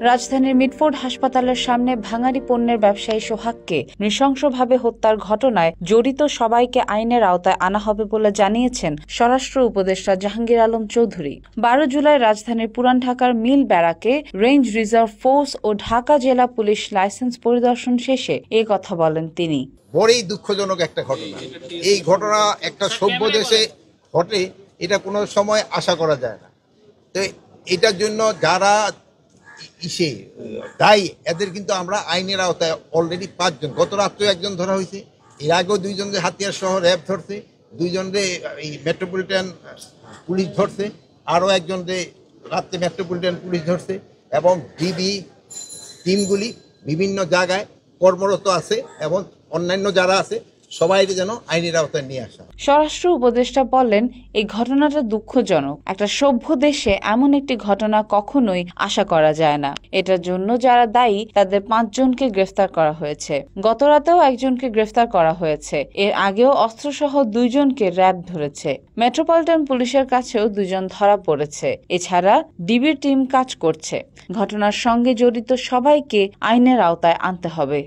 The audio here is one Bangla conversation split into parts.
রাজধানীর মিটফোর্ড হাসপাতালের সামনে ভাঙাড়ি পণ্যের ব্যবসায়ী সোহাগকে নৃশংসভাবে হত্যার ঘটনায় জড়িত সবাইকে আইনের আওতায় আনা হবে বলে জানিয়েছেন স্বরাষ্ট্র উপদেষ্টা জাহাঙ্গীর আলম চৌধুরী। 12 জুলাই রাজধানীর পুরান ঢাকার মিল ব্যারাকে রেঞ্জ রিজার্ভ ফোর্স ও ঢাকা জেলা পুলিশ লাইসেন্স পরিদর্শন শেষে এ কথা বলেন তিনি। বড়ই দুঃখজনক একটা ঘটনা। এই ঘটনা একটা সভ্য দেশে ঘটে, এটা কোনো সময় আশা করা যায় না। তো এটার জন্য যারা দায়ী এদের কিন্তু আমরা আইনের আওতায় অলরেডি 5 জন, গত রাত্রে একজন ধরা হয়েছে, এর আগেও 2 জনকে হাতিয়ার সহ র্যাব ধরছে, 2 জনকে এই মেট্রোপলিটন পুলিশ ধরছে, আরও একজনকে রাত্রে মেট্রোপলিটন পুলিশ ধরছে, এবং ডিবি টিমগুলি বিভিন্ন জায়গায় কর্মরত আছে এবং অন্যান্য যারা আছে সবাইকে যেন আইনের আওতায় নিয়ে আসা। স্বরাষ্ট্র উপদেষ্টা বলেন, এই ঘটনাটা দুঃখজনক। একটা সভ্য দেশে এমন একটি ঘটনা কখনোই আশা করা যায় না। এটার জন্য যারা দায়ী তাদের 5 জনকে গ্রেফতার করা হয়েছে। গতরাতেও একজনকে গ্রেফতার করা হয়েছে। এর আগেও অস্ত্রসহ 2 জনকে র্যাব ধরেছে। মেট্রোপলিটন পুলিশের কাছেও 2 জন ধরা পড়েছে। এছাড়া ডিবির টিম কাজ করছে। ঘটনার সঙ্গে জড়িত সবাইকে আইনের আওতায় আনতে হবে।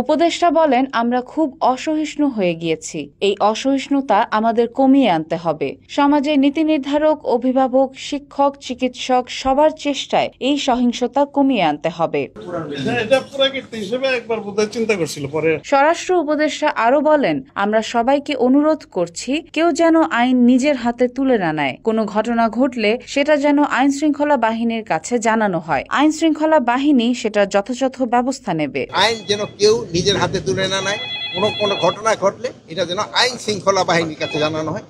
উপদেষ্টা বলেন, আমরা খুব অসহিষ্ণু হয়ে গিয়েছি। এই অসহিষ্ণুতা আমাদের কমিয়ে আনতে হবে। সমাজে নীতি নির্ধারক, অভিভাবক, শিক্ষক, চিকিৎসক সবার চেষ্টায় এই সহিংসতা কমিয়ে আনতে হবে। স্বরাষ্ট্র উপদেষ্টা আরো বলেন, আমরা সবাইকে অনুরোধ করছি, কেউ যেন আইন নিজের হাতে তুলে না নেয়। কোনো ঘটনা ঘটলে সেটা যেন আইন শৃঙ্খলা বাহিনীর কাছে জানানো হয়। আইন শৃঙ্খলা বাহিনী সেটা যথাযথ ব্যবস্থা নেবে। আইন যেন কেউ নিজের হাতে তুলে না নেয়। কোনো ঘটনা ঘটলে এটা যেন আইন শৃঙ্খলা বাহিনীর কাছে জানানো হয়।